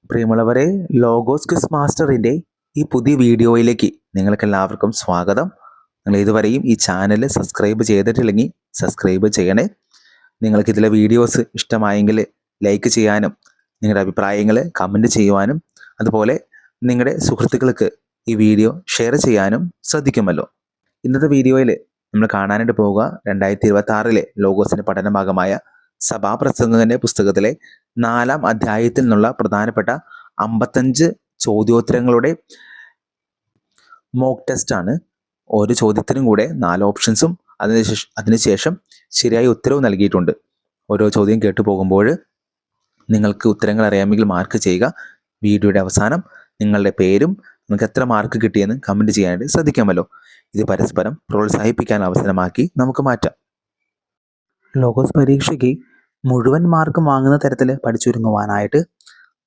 പ്രിയമുള്ളവരെ, logos quiz മാസ്റ്ററിൻ്റെ ഈ പുതിയ വീഡിയോയിലേക്ക് നിങ്ങൾക്ക് എല്ലാവർക്കും സ്വാഗതം. നിങ്ങൾ ഇതുവരെയും ഈ ചാനൽ സബ്സ്ക്രൈബ് ചെയ്തിട്ടില്ലെങ്കിൽ സബ്സ്ക്രൈബ് ചെയ്യണേ. നിങ്ങൾക്ക് ഇതിലെ വീഡിയോസ് ഇഷ്ടമായെങ്കിൽ ലൈക്ക് ചെയ്യാനും നിങ്ങളുടെ അഭിപ്രായങ്ങൾ കമൻറ്റ് ചെയ്യുവാനും അതുപോലെ നിങ്ങളുടെ സുഹൃത്തുക്കൾക്ക് ഈ വീഡിയോ ഷെയർ ചെയ്യാനും ശ്രദ്ധിക്കുമല്ലോ. ഇന്നത്തെ വീഡിയോയിൽ നമ്മൾ കാണാനായിട്ട് പോവുക 2026 ലോഗോസിൻ്റെ പഠനഭാഗമായ സഭാപ്രസംഗകന്റെ പുസ്തകത്തിലെ 4-ാം അധ്യായത്തിൽ നിന്നുള്ള പ്രധാനപ്പെട്ട 55 ചോദ്യോത്തരങ്ങളുടെ മോക്ക് ടെസ്റ്റ് ആണ്. ഓരോ ചോദ്യത്തിനും കൂടെ 4 ഓപ്ഷൻസും അതിനുശേഷം ശരിയായ ഉത്തരവും നൽകിയിട്ടുണ്ട്. ഓരോ ചോദ്യം കേട്ടു പോകുമ്പോൾ നിങ്ങൾക്ക് ഉത്തരങ്ങൾ അറിയാമെങ്കിൽ മാർക്ക് ചെയ്യുക. വീഡിയോയുടെ അവസാനം നിങ്ങളുടെ പേരും നിങ്ങൾക്ക് എത്ര മാർക്ക് കിട്ടിയെന്ന് കമൻറ്റ് ചെയ്യാനായിട്ട് ശ്രദ്ധിക്കാമല്ലോ. ഇത് പരസ്പരം പ്രോത്സാഹിപ്പിക്കാൻ അവസരമാക്കി നമുക്ക് മാറ്റാം. ലോഗോസ് പരീക്ഷയ്ക്ക് മുഴുവൻ മാർക്കും വാങ്ങുന്ന തരത്തിൽ പഠിച്ചൊരുങ്ങുവാനായിട്ട്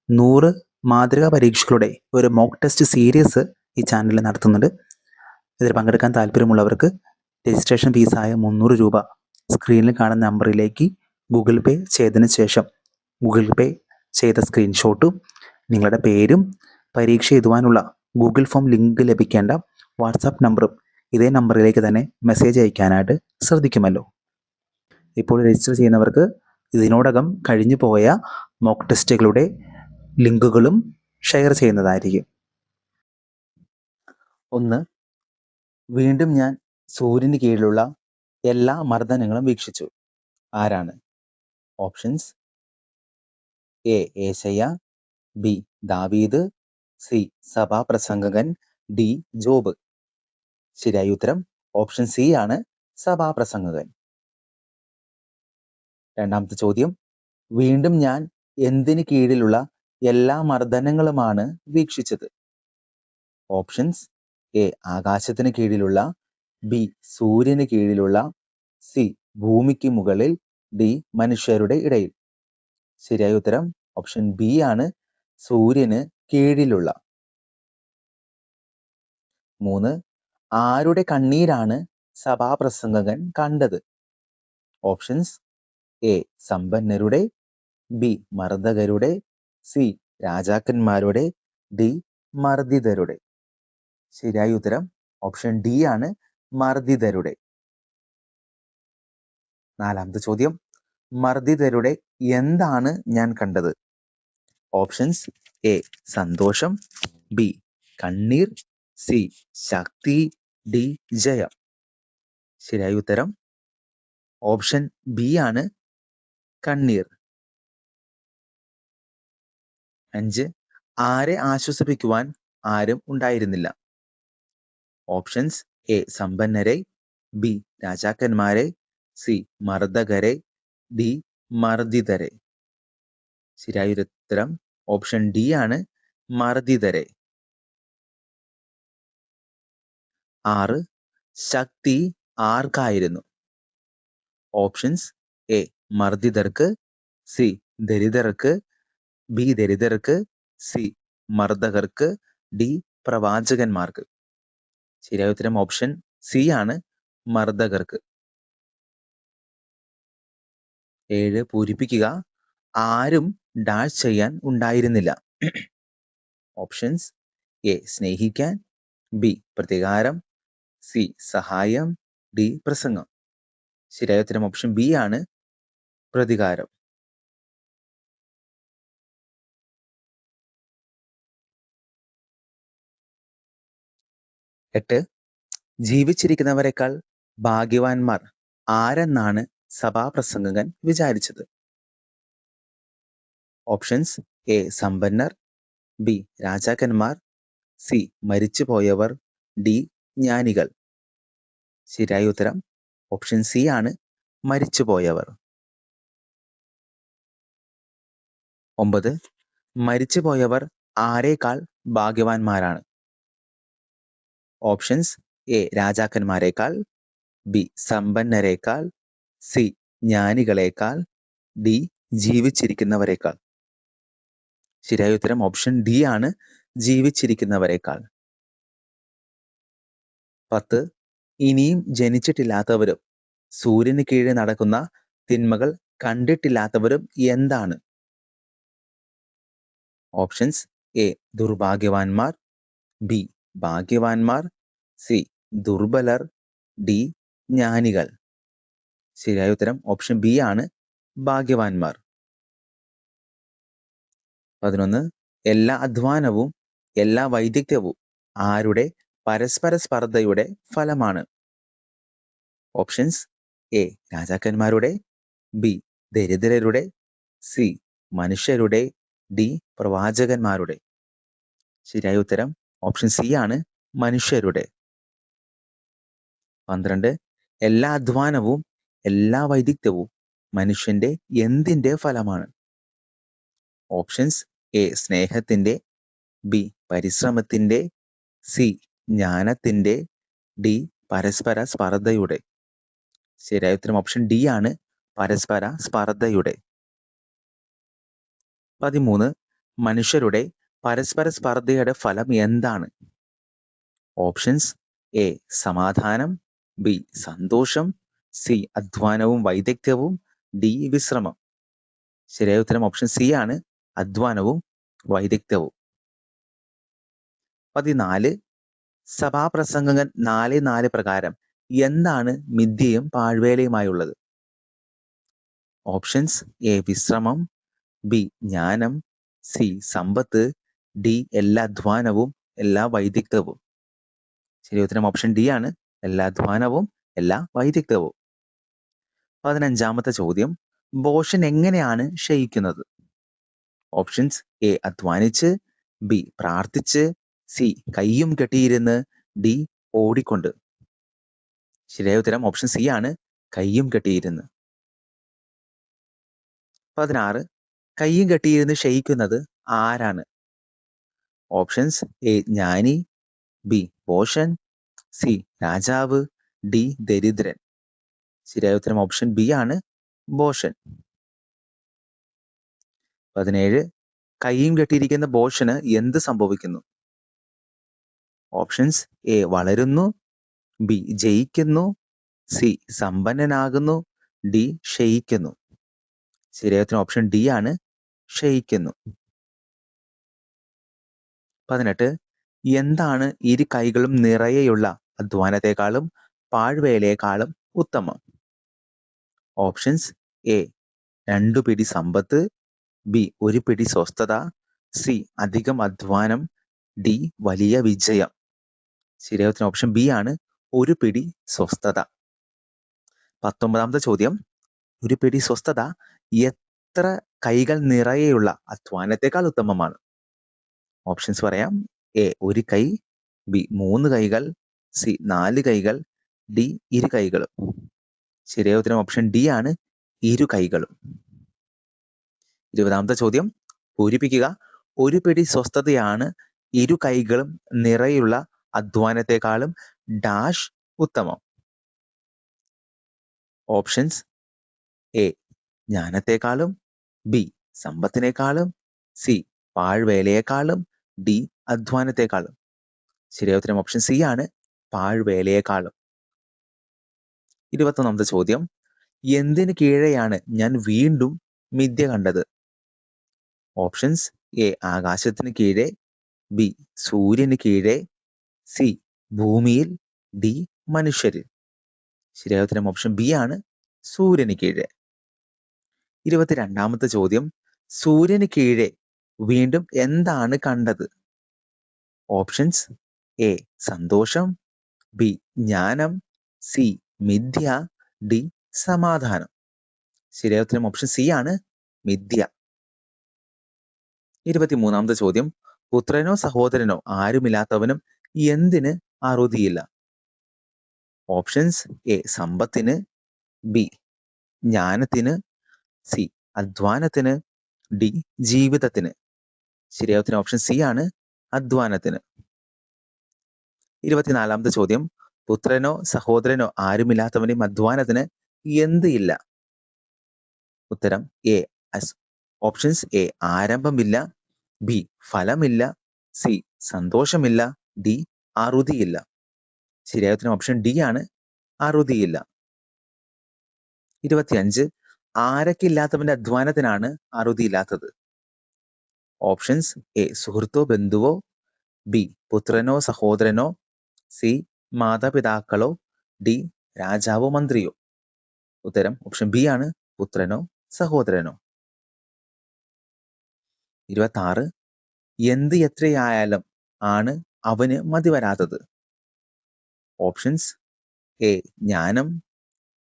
100 മാതൃകാ പരീക്ഷകളുടെ ഒരു മോക്ക് ടെസ്റ്റ് സീരീസ് ഈ ചാനലിൽ നടത്തുന്നുണ്ട്. ഇതിൽ പങ്കെടുക്കാൻ താല്പര്യമുള്ളവർക്ക് രജിസ്ട്രേഷൻ ഫീസായ 300 രൂപ സ്ക്രീനിൽ കാണുന്ന നമ്പറിലേക്ക് ഗൂഗിൾ പേ ചെയ്തതിന് ശേഷം ഗൂഗിൾ പേ ചെയ്ത സ്ക്രീൻഷോട്ടും നിങ്ങളുടെ പേരും പരീക്ഷ എഴുതുവാനുള്ള ഗൂഗിൾ ഫോം ലിങ്ക് ലഭിക്കേണ്ട വാട്സാപ്പ് നമ്പറും ഇതേ നമ്പറിലേക്ക് തന്നെ മെസ്സേജ് അയക്കാനായിട്ട് ശ്രദ്ധിക്കുമല്ലോ. ഇപ്പോൾ രജിസ്റ്റർ ചെയ്യുന്നവർക്ക് ഇതിനോടകം കഴിഞ്ഞു പോയ മോക്ക് ടെസ്റ്റുകളുടെ ലിങ്കുകളും ഷെയർ ചെയ്യുന്നതായിരിക്കും. 1. വീണ്ടും ഞാൻ സൂര്യന് കീഴിലുള്ള എല്ലാ മർദ്ദനങ്ങളും വീക്ഷിച്ചു. ആരാണ്? ഓപ്ഷൻസ്: എ ഏശയ്യ, ബി ദാവീദ്, സി സഭാപ്രസംഗകൻ, ഡി ജോബ്. ശരിയായ ഉത്തരം ഓപ്ഷൻ സി ആണ്, സഭാപ്രസംഗകൻ. രണ്ടാമത്തെ ചോദ്യം: വീണ്ടും ഞാൻ എന്തിന് കീഴിലുള്ള എല്ലാ മർദ്ദനങ്ങളുമാണ് വീക്ഷിച്ചത്? ഓപ്ഷൻസ്: എ ആകാശത്തിന് കീഴിലുള്ള, ബി സൂര്യന് കീഴിലുള്ള, സി ഭൂമിക്ക് മുകളിൽ, ഡി മനുഷ്യരുടെ ഇടയിൽ. ശരിയായ ഉത്തരം ഓപ്ഷൻ ബി ആണ്, സൂര്യന് കീഴിലുള്ള. 3. ആരുടെ കണ്ണീരാണ് സഭാപ്രസംഗകൻ കണ്ടത്? ഓപ്ഷൻസ്: എ സമ്പന്നരുടെ, ബി മർദ്ദകരുടെ, സി രാജാക്കന്മാരുടെ, ഡി മർദ്ദിതരുടെ. ശരിയായ ഉത്തരം ഓപ്ഷൻ ഡി ആണ്, മർദ്ദിതരുടെ. നാലാമത്തെ ചോദ്യം: മർദ്ദിതരുടെ എന്താണ് ഞാൻ കണ്ടത്? ഓപ്ഷൻസ്: എ സന്തോഷം, ബി കണ്ണീർ, സി ശക്തി, ഡി ജയം. ശരിയായ ഉത്തരം ഓപ്ഷൻ ബി ആണ്, കണ്ണീർ. 5. ആരെ ആശ്വസിപ്പിക്കുവാൻ ആരും ഉണ്ടായിരുന്നില്ല? ഓപ്ഷൻസ്: എ സമ്പന്നരെ, ബി രാജാക്കന്മാരെ, സി മർദ്ദകരെ, ഡി മർദ്ദിതരെ. ശരിയായ ഉത്തരം ഓപ്ഷൻ ഡി ആണ്, മർദ്ദിതരെ. 6. ശക്തി ആർക്കായിരുന്നു? ഓപ്ഷൻസ്: എ മർദ്ദിതർക്ക്, സി ദരിദ്രർക്ക്, ബി ദരിദ്രർക്ക്, സി മർദ്ദകർക്ക്, ഡി പ്രവാചകന്മാർക്ക്. ശരിയായ ഉത്തരം ഓപ്ഷൻ സി ആണ്, മർദ്ദകർക്ക്. 7. പൂരിപ്പിക്കുക. ആരും ഡാഷ് ചെയ്യാൻ ഉണ്ടായിരുന്നില്ല. ഓപ്ഷൻസ്: എ സ്നേഹിക്കാൻ, ബി പ്രതികാരം, സി സഹായം, ഡി പ്രസംഗം. ശരിയായ ഉത്തരം ഓപ്ഷൻ ബി ആണ്, പ്രതികാരം. 8. ജീവിച്ചിരിക്കുന്നവരെക്കാൾ ഭാഗ്യവാന്മാർ ആരെന്നാണ് സഭാപ്രസംഗകൻ വിചാരിച്ചത്? ഓപ്ഷൻസ്: എ സമ്പന്നർ, ബി രാജാക്കന്മാർ, സി മരിച്ചുപോയവർ, ഡി ജ്ഞാനികൾ. ശരിയായ ഉത്തരം ഓപ്ഷൻ സി ആണ്, മരിച്ചുപോയവർ. 9. മരിച്ചുപോയവർ ആരേക്കാൾ ഭാഗ്യവാന്മാരാണ്? ഓപ്ഷൻസ്: എ രാജാക്കന്മാരെക്കാൾ, ബി സമ്പന്നരേക്കാൾ, സി ജ്ഞാനികളേക്കാൾ, ഡി ജീവിച്ചിരിക്കുന്നവരെക്കാൾ. ശരിയായ ഉത്തരം ഓപ്ഷൻ ഡി ആണ്, ജീവിച്ചിരിക്കുന്നവരെക്കാൾ. 10. ഇനിയും ജനിച്ചിട്ടില്ലാത്തവരും സൂര്യന് കീഴിൽ നടക്കുന്ന തിന്മകൾ കണ്ടിട്ടില്ലാത്തവരും എന്താണ്? ഓപ്ഷൻസ് എ ദുർഭാഗ്യവാന്മാർ, ബി ഭാഗ്യവാന്മാർ, സി ദുർബലർ, ഡി ജ്ഞാനികൾ. ശരിയായ ഉത്തരം ഓപ്ഷൻ ബി ആണ്, ഭാഗ്യവാന്മാർ. 11 എല്ലാ അധ്വാനവും എല്ലാ വൈദഗ്ധ്യവും ആരുടെ പരസ്പര സ്പർദ്ധയുടെ ഫലമാണ്? ഓപ്ഷൻസ് എ രാജാക്കന്മാരുടെ, ബി ദരിദ്രരുടെ, സി മനുഷ്യരുടെ, ഡി പ്രവാചകന്മാരുടെ. ശരിയായ ഉത്തരം ഓപ്ഷൻ സി ആണ്, മനുഷ്യരുടെ. 12 എല്ലാ അധ്വാനവും എല്ലാ വൈദഗ്ധ്യവും മനുഷ്യന്റെ എന്തിന്റെ ഫലമാണ്? ഓപ്ഷൻസ് എ സ്നേഹത്തിന്റെ, ബി പരിശ്രമത്തിന്റെ, സി ജ്ഞാനത്തിന്റെ, ഡി പരസ്പര സ്പർദ്ധയുടെ. ശരിയായ ഉത്തരം ഓപ്ഷൻ ഡി ആണ്, പരസ്പര സ്പർദ്ധയുടെ. 13 മനുഷ്യരുടെ പരസ്പര സ്പർദ്ധയുടെ ഫലം എന്താണ്? ഓപ്ഷൻസ് എ സമാധാനം, ബി സന്തോഷം, സി അധ്വാനവും വൈദഗ്ധ്യവും, ഡി വിശ്രമം. ശരിയായ ഉത്തരം ഓപ്ഷൻ സി ആണ്, അധ്വാനവും വൈദഗ്ധ്യവും. 14 സഭാപ്രസംഗകൻ 4:4 പ്രകാരം എന്താണ് മിഥ്യയും പാഴ്വേലയുമായുള്ളത്? ഓപ്ഷൻസ് എ വിശ്രമം, ബി ജ്ഞാനം, സി സമ്പത്ത്, ഡി എല്ലാ അധ്വാനവും എല്ലാ വൈദഗ്ധ്യവും. ശരിയ ഉത്തരം ഓപ്ഷൻ ഡി ആണ്, എല്ലാ അധ്വാനവും എല്ലാ വൈദഗ്ധ്യവും. 15ാമത്തെ ചോദ്യം, ഭോഷൻ എങ്ങനെയാണ് ക്ഷയിക്കുന്നത്? ഓപ്ഷൻസ് എ അധ്വാനിച്ച്, ബി പ്രാർത്ഥിച്ച്, സി കയ്യും കെട്ടിയിരുന്ന്, ഡി ഓടിക്കൊണ്ട്. ശരിയായ ഉത്തരം ഓപ്ഷൻ സി ആണ്, കയ്യും കെട്ടിയിരുന്ന്. 16 കയ്യും കെട്ടിയിരുന്ന് ക്ഷയിക്കുന്നത് ആരാണ്? ഓപ്ഷൻസ് എ ജ്ഞാനി, ബി ഭോഷൻ, സി രാജാവ്, ഡി ദരിദ്രൻ. ശരിയായ ഉത്തരം ഓപ്ഷൻ ബി ആണ്, ഭോഷൻ. 17 കയ്യും കെട്ടിയിരിക്കുന്ന ഭോഷന് എന്ത് സംഭവിക്കുന്നു? ഓപ്ഷൻസ് എ വളരുന്നു, ബി ജയിക്കുന്നു, സി സമ്പന്നനാകുന്നു, ഡി ക്ഷയിക്കുന്നു. ശരിയായ ഉത്തരം ഓപ്ഷൻ ഡി ആണ്, ക്ഷയിക്കുന്നു. 18 എന്താണ് ഇരു കൈകളും നിറയെയുള്ള അധ്വാനത്തെക്കാളും പാഴ്വേലയെക്കാളും ഉത്തമം? ഓപ്ഷൻസ് എ 2 പിടി സമ്പത്ത്, ബി 1 പിടി സ്വസ്ഥത, സി അധികം അധ്വാനം, ഡി വലിയ വിജയം. ശരിയായ ഉത്തരം ഓപ്ഷൻ ബി ആണ്, 1 പിടി സ്വസ്ഥത. 19ാമത്തെ ചോദ്യം, 1 പിടി സ്വസ്ഥത എത്ര കൈകൾ നിറയെയുള്ള അധ്വാനത്തെക്കാൾ ഉത്തമമാണ്? ഓപ്ഷൻസ് പറയാം. എ 1 കൈ, ബി 3 കൈകൾ, സി 4 കൈകൾ, ഡി 2 കൈകളും. ശരിയായ ഉത്തരം ഓപ്ഷൻ ഡി ആണ്, 2 കൈകളും. 20ാമത്തെ ചോദ്യം, പൂരിപ്പിക്കുക. 1 പിടി സ്വസ്ഥതയാണ് 2 കൈകളും നിറയുള്ള അധ്വാനത്തെക്കാളും ഡാഷ് ഉത്തമം. ഓപ്ഷൻസ് എ ജ്ഞാനത്തെക്കാളും, ബി സമ്പത്തിനേക്കാളും, സി പാഴ്വേലയെക്കാളും, ഡി അധ്വാനത്തെക്കാളും. ശരിയായ ഉത്തരം ഓപ്ഷൻ സി ആണ്, പാഴ്വേലയെക്കാളും. 21ാമത്തെ ചോദ്യം, എന്തിനു കീഴെയാണ് ഞാൻ വീണ്ടും മിഥ്യ കണ്ടത്? ഓപ്ഷൻസ് എ ആകാശത്തിന് കീഴെ, ബി സൂര്യന് കീഴെ, സി ഭൂമിയിൽ, ഡി മനുഷ്യരിൽ. ശരിയായ ഉത്തരം ഓപ്ഷൻ ബി ആണ്, സൂര്യന് കീഴെ. 22ാമത്തെ ചോദ്യം, സൂര്യന് കീഴെ വീണ്ടും എന്താണ് കണ്ടത്? ഓപ്ഷൻസ് എ സന്തോഷം, ബി ജ്ഞാനം, സി മിഥ്യ, ഡി സമാധാനം. ശരിയായ ഉത്തരം ഓപ്ഷൻ സി ആണ്, മിഥ്യ. 23ാമത്തെ ചോദ്യം, പുത്രനോ സഹോദരനോ ആരുമില്ലാത്തവനും എന്തിന് അറുതിയില്ല? ഓപ്ഷൻസ് എ സമ്പത്തിന്, ബി ജ്ഞാനത്തിന്, സി അധ്വാനത്തിന്, ഡി ജീവിതത്തിന്. ശരിയായ ഉത്തരം ഓപ്ഷൻ സി ആണ്, അധ്വാനത്തിന്. 24ാമത്തെ ചോദ്യം, പുത്രനോ സഹോദരനോ ആരുമില്ലാത്തവനും അധ്വാനത്തിന് എന്ത് ഇല്ല? ഉത്തരം എ ഓപ്ഷൻസ് എ ആരംഭമില്ല, ബി ഫലമില്ല, സി സന്തോഷമില്ല, ഡി അറുതിയില്ല. ശരിയായ ഉത്തരം ഓപ്ഷൻ ഡി ആണ്, അറുതിയില്ല. 25 ആരൊക്കെ ഇല്ലാത്തവന്റെ അധ്വാനത്തിനാണ് അറുതിയില്ലാത്തത്? ഓപ്ഷൻസ് എ സുഹൃത്തോ ബന്ധുവോ, ബി പുത്രനോ സഹോദരനോ, സി മാതാപിതാക്കളോ, ഡി രാജാവോ മന്ത്രിയോ. ഉത്തരം ഓപ്ഷൻ ബി ആണ്, പുത്രനോ സഹോദരനോ. 26 എന്ത് എത്രയായാലും ആണ് അവന് മതി വരാത്തത്. ഓപ്ഷൻസ് എ ജ്ഞാനം,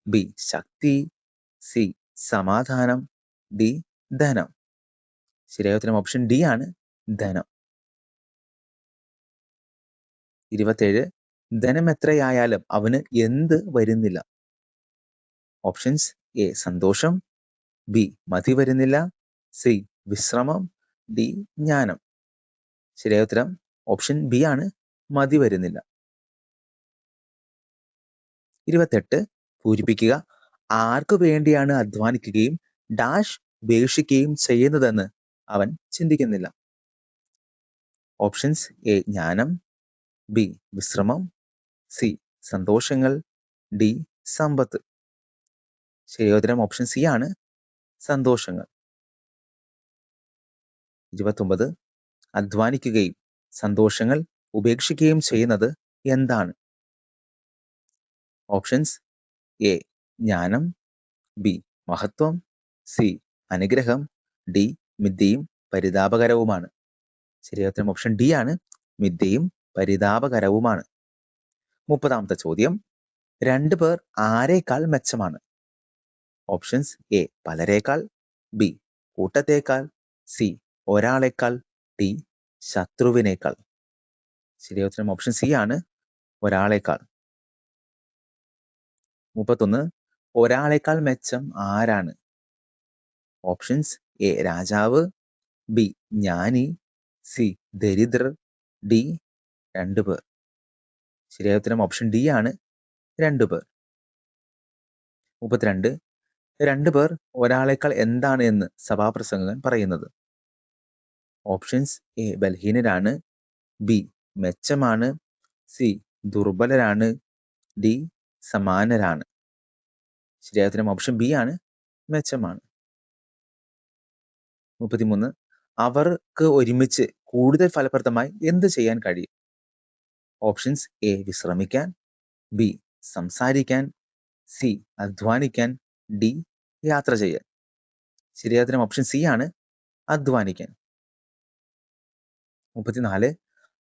ബി ശക്തി, സി സമാധാനം, ഡി ധനം. ശരിയായ ഉത്തരം ഓപ്ഷൻ ഡി ആണ്, ധനം. 27 ധനം എത്രയായാലും അവന് എന്ത് വരുന്നില്ല. ഓപ്ഷൻസ് എ സന്തോഷം, ബി മതി വരുന്നില്ല, സി വിശ്രമം, ഡി ജ്ഞാനം. ശരിയായ ഉത്തരം ഓപ്ഷൻ ബി ആണ്, മതി വരുന്നില്ല. 28 പൂരിപ്പിക്കുക. ആർക്കു വേണ്ടിയാണ് അധ്വാനിക്കുകയും ഡാഷ് ഉപേക്ഷിക്കുകയും ചെയ്യുന്നതെന്ന് അവൻ ചിന്തിക്കുന്നില്ല. ഓപ്ഷൻസ് എ ജ്ഞാനം, ബി വിശ്രമം, സി സന്തോഷങ്ങൾ, ഡി സമ്പത്ത്. ശരിയോത്തരം ഓപ്ഷൻ സി ആണ്, സന്തോഷങ്ങൾ. 29 അധ്വാനിക്കുകയും സന്തോഷങ്ങൾ ഉപേക്ഷിക്കുകയും ചെയ്യുന്നത് എന്താണ്? ഓപ്ഷൻസ് എ ജ്ഞാനം, ബി മഹത്വം, സി അനുഗ്രഹം, ഡി മിഥ്യയും പരിതാപകരവുമാണ്. ശരിയോത്തരം ഓപ്ഷൻ ഡി ആണ്, മിഥ്യയും പരിതാപകരവുമാണ്. 30ാമത്തെ ചോദ്യം, രണ്ടു പേർ ആരേക്കാൾ മെച്ചമാണ്? ഓപ്ഷൻസ് എ പലരേക്കാൾ, ബി കൂട്ടത്തേക്കാൾ, സി ഒരാളേക്കാൾ, ഡി ശത്രുവിനേക്കാൾ. ശരിയോത്തരം ഓപ്ഷൻ സി ആണ്, ഒരാളേക്കാൾ. 31 ഒരാളേക്കാൾ മെച്ചം ആരാണ്? ഓപ്ഷൻസ് എ രാജാവ്, ബി ജ്ഞാനി, സി ദരിദ്രർ, ഡി രണ്ടുപേർ. ശരിയായ ഉത്തരം ഓപ്ഷൻ ഡി ആണ്, രണ്ടുപേർ. 32 രണ്ടുപേർ ഒരാളേക്കാൾ എന്താണ് എന്ന് സഭാപ്രസംഗകൻ പറയുന്നത്? ഓപ്ഷൻസ് എ ബലഹീനരാണ്, ബി മെച്ചമാണ്, സി ദുർബലരാണ്, ഡി സമാനരാണ്. ശരിയായ ഉത്തരം ഓപ്ഷൻ ബി ആണ്, മെച്ചമാണ്. 33 അവർക്ക് ഒരുമിച്ച് കൂടുതൽ ഫലപ്രദമായി എന്ത് ചെയ്യാൻ കഴിയും? ഓപ്ഷൻസ് എ വിശ്രമിക്കാൻ, ബി സംസാരിക്കാൻ, സി അധ്വാനിക്കാൻ, ഡി യാത്ര ചെയ്യാൻ. ശരിയായ ഉത്തരം ഓപ്ഷൻ സി ആണ്, അധ്വാനിക്കാൻ. 34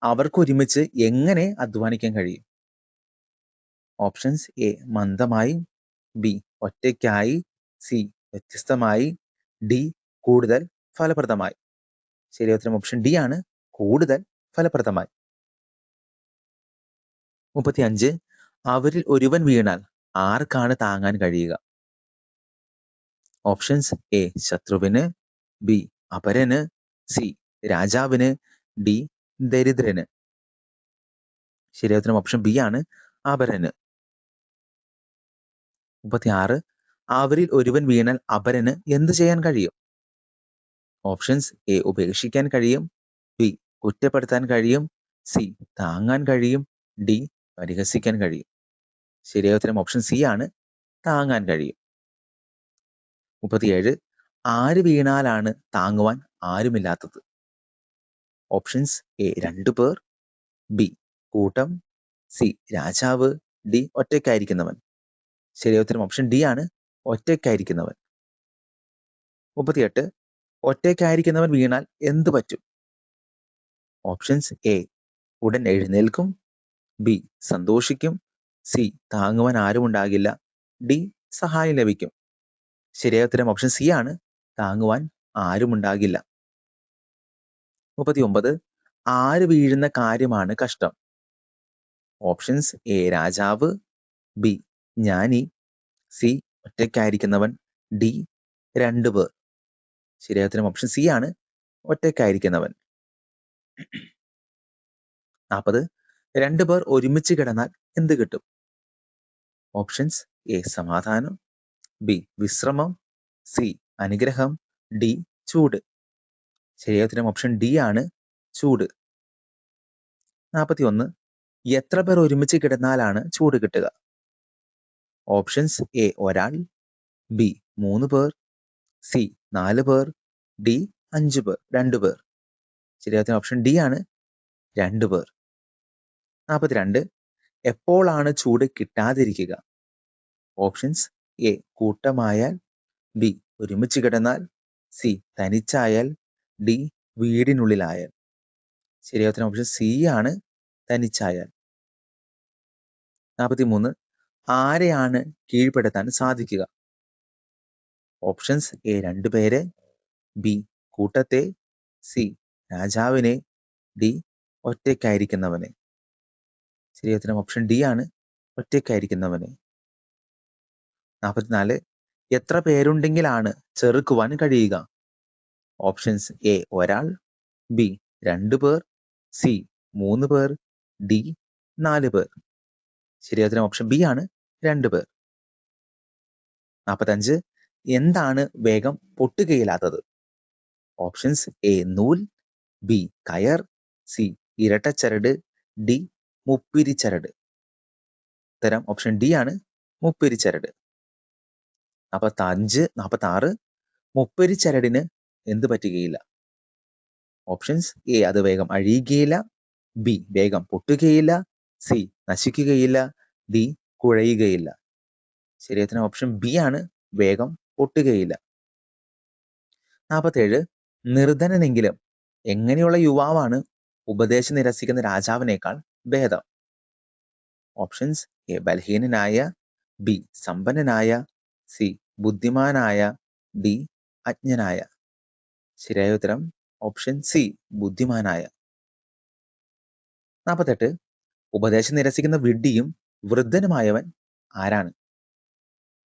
അവർക്ക് ഒരുമിച്ച് എങ്ങനെ അധ്വാനിക്കാൻ കഴിയും? ഓപ്ഷൻസ് എ മന്ദമായി, ബി ഒറ്റയ്ക്കായി, സി വ്യത്യസ്തമായി, ഡി കൂടുതൽ ഫലപ്രദമായി. ശരിയായ ഉത്തരം ഓപ്ഷൻ ഡി ആണ്, കൂടുതൽ ഫലപ്രദമായി. 35 അവരിൽ ഒരുവൻ വീണാൽ ആർക്കാണ് താങ്ങാൻ കഴിയുക? ഓപ്ഷൻസ് എ ശത്രുവിന്, ബി അപരന്, സി രാജാവിന്, ഡി ദരിദ്രന്. ശരിയായ ഉത്തരം ഓപ്ഷൻ ബി ആണ്, അപരന്. 36 അവരിൽ ഒരുവൻ വീണാൽ അപരന് എന്ത് ചെയ്യാൻ കഴിയും? ഓപ്ഷൻസ് എ ഉപേക്ഷിക്കാൻ കഴിയും, ബി കുറ്റപ്പെടുത്താൻ കഴിയും, സി താങ്ങാൻ കഴിയും, ഡി പരിഹസിക്കാൻ കഴിയും. ശരിയായ ഉത്തരം ഓപ്ഷൻ സി ആണ്, താങ്ങാൻ കഴിയും. 37 ആര് വീണാലാണ് താങ്ങുവാൻ ആരുമില്ലാത്തത്? ഓപ്ഷൻസ് എ രണ്ടുപേർ, ബി കൂട്ടം, സി രാജാവ്, ഡി ഒറ്റയ്ക്കായിരിക്കുന്നവൻ. ശരിയായ ഉത്തരം ഓപ്ഷൻ ഡി ആണ്, ഒറ്റയ്ക്കായിരിക്കുന്നവൻ. 38 ഒറ്റയ്ക്കായിരിക്കുന്നവൻ വീണാൽ എന്ത് പറ്റും? ഓപ്ഷൻസ് എ ഉടൻ എഴുന്നേൽക്കും, ബി സന്തോഷിക്കും, സി താങ്ങുവാൻ ആരും ഉണ്ടാകില്ല, ഡി സഹായം ലഭിക്കും. ശരിയായ ഉത്തരം ഓപ്ഷൻ സി ആണ്, താങ്ങുവാൻ ആരും ഉണ്ടാകില്ല. 39 ആര് വീഴുന്ന കാര്യമാണ് കഷ്ടം? ഓപ്ഷൻസ് എ രാജാവ്, ബി ജ്ഞാനി, സി ഒറ്റയ്ക്കായിരിക്കുന്നവൻ, ഡി രണ്ടുപേർ. ശരിയായ ഉത്തരം ഓപ്ഷൻ സി ആണ്, ഒറ്റയ്ക്കായിരിക്കുന്നവൻ. 40 രണ്ടുപേർ ഒരുമിച്ച് കിടന്നാൽ എന്ത് കിട്ടും? ഓപ്ഷൻസ് എ സമാധാനം, ബി വിശ്രമം, സി അനുഗ്രഹം, ഡി ചൂട്. ശരിയായ ഉത്തരം ഓപ്ഷൻ ഡി ആണ്, ചൂട്. 41 എത്ര പേർ ഒരുമിച്ച് കിടന്നാലാണ് ചൂട് കിട്ടുക? ഓപ്ഷൻസ് എ ഒരാൾ, ബി 3 പേർ, സി 4 പേർ, ഡി 5 പേർ, 2 പേർ. ശരിയായ ഓപ്ഷൻ ഡി ആണ് 2 പേർ. 42 എപ്പോഴാണ് ചൂട് കിട്ടാതിരിക്കുക? ഓപ്ഷൻസ് എ കൂട്ടമായാൽ, ബി ഒരുമിച്ച് കിടന്നാൽ, സി തനിച്ചായാൽ, ഡി വീടിനുള്ളിലായാൽ. ശരിയായ ഓപ്ഷൻ സി ആണ് തനിച്ചായാൽ. 43 ആരെയാണ് കീഴ്പ്പെടുത്താൻ സാധിക്കുക? ഓപ്ഷൻസ് എ 2 പേരെ, ബി കൂട്ടത്തെ, സി രാജാവിനെ, ഡി ഒറ്റയ്ക്കായിരിക്കുന്നവനെ. ശരിയായ ഓപ്ഷൻ ഡി ആണ് ഒറ്റയ്ക്കായിരിക്കുന്നവനെ. 44 എത്ര പേരുണ്ടെങ്കിലാണ് ചെറുക്കുവാൻ കഴിയുക? ഓപ്ഷൻസ് എ ഒരാൾ, ബി 2 പേർ, സി 3 പേർ, ഡി 4 പേർ. ശരിയായ ഓപ്ഷൻ ബി ആണ് 2 പേർ. 45 എന്താണ് വേഗം പൊട്ടുകയില്ലാത്തത്? ഓപ്ഷൻസ് എ നൂൽ, ബി കയർ, സി ഇരട്ടച്ചരട്, ഡി മുപ്പിരിച്ചരട്. ഉത്തരം ഓപ്ഷൻ ഡി ആണ് മുപ്പിരിച്ചരട്. 46 മുപ്പിരിച്ചരടിന് എന്ത് പറ്റുകയില്ല? ഓപ്ഷൻസ് എ അത് വേഗം അഴിയുകയില്ല, ബി വേഗം പൊട്ടുകയില്ല, സി നശിക്കുകയില്ല, ഡി കുഴയുകയില്ല. ശരിയായ ഓപ്ഷൻ ബി ആണ് വേഗം പൊട്ടുകയില്ല. 47 നിർധനനെങ്കിലും എങ്ങനെയുള്ള യുവാവാണ് ഉപദേശം നിരസിക്കുന്ന രാജാവിനേക്കാൾ ഭേദം? ഓപ്ഷൻസ് എ ബലഹീനനായ, ബി സമ്പന്നനായ, സി ബുദ്ധിമാനായ, ഡി അജ്ഞനായ. ശരിയായ ഉത്തരം ഓപ്ഷൻ സി ബുദ്ധിമാനായ. 48 ഉപദേശം നിരസിക്കുന്ന വിഡ്ഢിയും വൃദ്ധനുമായവൻ ആരാണ്?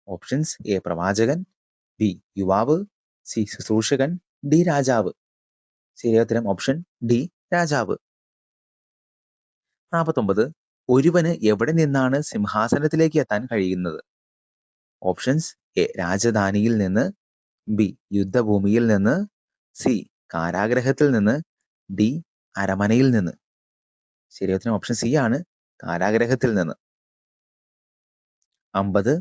ഓപ്ഷൻസ് എ പ്രവാചകൻ, ബി യുവാവ്, സി ശുശ്രൂഷകൻ, ഡി രാജാവ്. ശരിയായ ഉത്തരം ഓപ്ഷൻ ഡി രാജാവ്. 49 ഒരുവന് എവിടെ നിന്നാണ് സിംഹാസനത്തിലേക്ക് എത്താൻ കഴിയുന്നത്? ഓപ്ഷൻസ് എ രാജധാനിയിൽ നിന്ന്, ബി യുദ്ധഭൂമിയിൽ നിന്ന്, സി കാരാഗ്രഹത്തിൽ നിന്ന്, ഡി അരമനയിൽ നിന്ന്. ശരിയായ ഓപ്ഷൻ സി ആണ് കാരാഗ്രഹത്തിൽ നിന്ന്. 50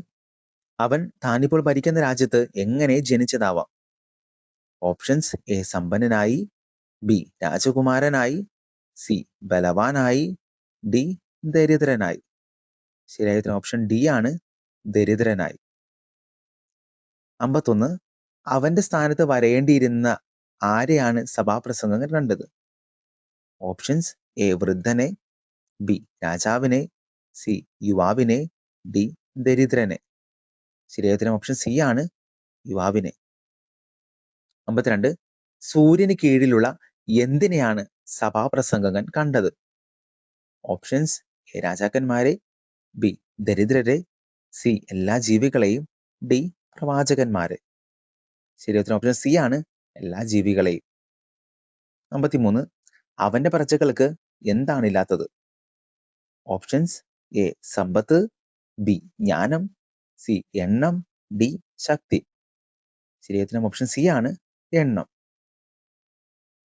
അവൻ താനിപ്പോൾ ഭരിക്കുന്ന രാജ്യത്ത് എങ്ങനെ ജനിച്ചതാവാം? ഓപ്ഷൻസ് എ സമ്പന്നനായി, ബി രാജകുമാരനായി, സി ബലവാനായി, ഡി ദരിദ്രനായി. ശരിയായ ഓപ്ഷൻ ഡി ആണ് ദരിദ്രനായി. 51 അവന്റെ സ്ഥാനത്ത് വരേണ്ടിയിരുന്ന ആരെയാണ് സഭാപ്രസംഗങ്ങൾ കണ്ടത്? ഓപ്ഷൻസ് എ വൃദ്ധനെ, ബി രാജാവിനെ, സി യുവാവിനെ, ഡി ദരിദ്രനെ. ശരിയായ ഓപ്ഷൻ സി ആണ് യുവാവിനെ. 52 സൂര്യന് കീഴിലുള്ള എന്തിനെയാണ് സഭാപ്രസംഗകൻ കണ്ടത്? ഓപ്ഷൻസ് എ രാജാക്കന്മാരെ, ബി ദരിദ്രരെ, സി എല്ലാ ജീവികളെയും, ഡി പ്രവാചകന്മാരെ. ശരിയായ ഓപ്ഷൻ സി ആണ് എല്ലാ ജീവികളെയും. 53 അവന്റെ പ്രജകൾക്ക് എന്താണില്ലാത്തത്? ഓപ്ഷൻസ് എ സമ്പത്ത്, ബി ജ്ഞാനം, സി എണ്ണം, ഡി ശക്തി. ശരിയായ ഓപ്ഷൻ സി ആണ് എണ്ണം.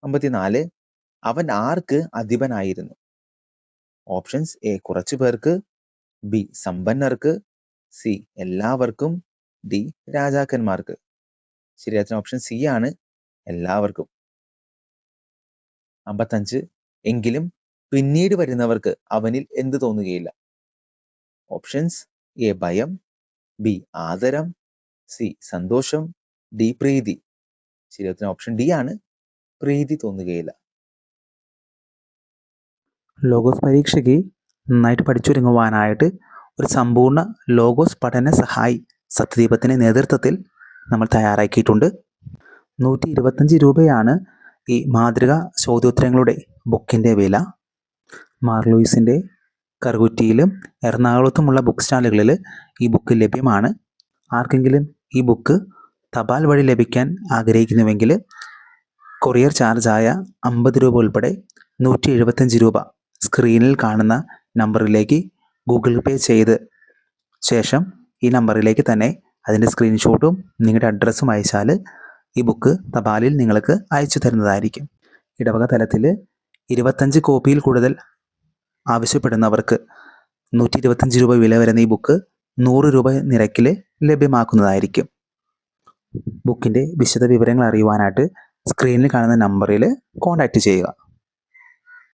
54 അവൻ ആർക്ക് അധിപനായിരുന്നു? ഓപ്ഷൻസ് എ കുറച്ചു പേർക്ക്, ബി സമ്പന്നർക്ക്, സി എല്ലാവർക്കും, ഡി രാജാക്കന്മാർക്ക്. ശരിയായ ഓപ്ഷൻ സി ആണ് എല്ലാവർക്കും. 55 എങ്കിലും പിന്നീട് വരുന്നവർക്ക് അവനിൽ എന്ത് തോന്നുകയില്ല? ഓപ്ഷൻസ് എ ഭയം, ബി ആദരം, സി സന്തോഷം, ഡി പ്രീതി. ശരിയായ ഓപ്ഷൻ ഡി ആണ് പ്രീതി തോന്നുകയില്ല. ലോഗോസ് പരീക്ഷയ്ക്ക് നന്നായിട്ട് പഠിച്ചൊരുങ്ങുവാനായിട്ട് ഒരു സമ്പൂർണ്ണ ലോഗോസ് പഠന സഹായി സത്യദീപത്തിൻ്റെ നേതൃത്വത്തിൽ നമ്മൾ തയ്യാറാക്കിയിട്ടുണ്ട്. 125 രൂപയാണ് ഈ മാതൃക ചോദ്യോത്തരങ്ങളുടെ ബുക്കിൻ്റെ വില. മാർലൂയിസിൻ്റെ കറുകുറ്റിയിലും എറണാകുളത്തുമുള്ള ബുക്ക് സ്റ്റാളുകളിൽ ഈ ബുക്ക് ലഭ്യമാണ്. ആർക്കെങ്കിലും ഈ ബുക്ക് തപാൽ വഴി ലഭിക്കാൻ ആഗ്രഹിക്കുന്നുവെങ്കിൽ കൊറിയർ ചാർജായ 50 രൂപ ഉൾപ്പെടെ 175 രൂപ സ്ക്രീനിൽ കാണുന്ന നമ്പറിലേക്ക് ഗൂഗിൾ പേ ചെയ്ത് ശേഷം ഈ നമ്പറിലേക്ക് തന്നെ അതിൻ്റെ സ്ക്രീൻഷോട്ടും നിങ്ങളുടെ അഡ്രസ്സും അയച്ചാൽ ഈ ബുക്ക് തപാലിൽ നിങ്ങൾക്ക് അയച്ചു തരുന്നതായിരിക്കും. ഇടവക തലത്തിൽ 25 കോപ്പിയിൽ കൂടുതൽ ആവശ്യപ്പെടുന്നവർക്ക് 125 രൂപ വില വരുന്ന ഈ ബുക്ക് 100 രൂപ നിരക്കിൽ ലഭ്യമാക്കുന്നതായിരിക്കും. ബുക്കിൻ്റെ വിശദ വിവരങ്ങൾ അറിയുവാനായിട്ട് സ്ക്രീനിൽ കാണുന്ന നമ്പറിൽ കോൺടാക്റ്റ് ചെയ്യുക.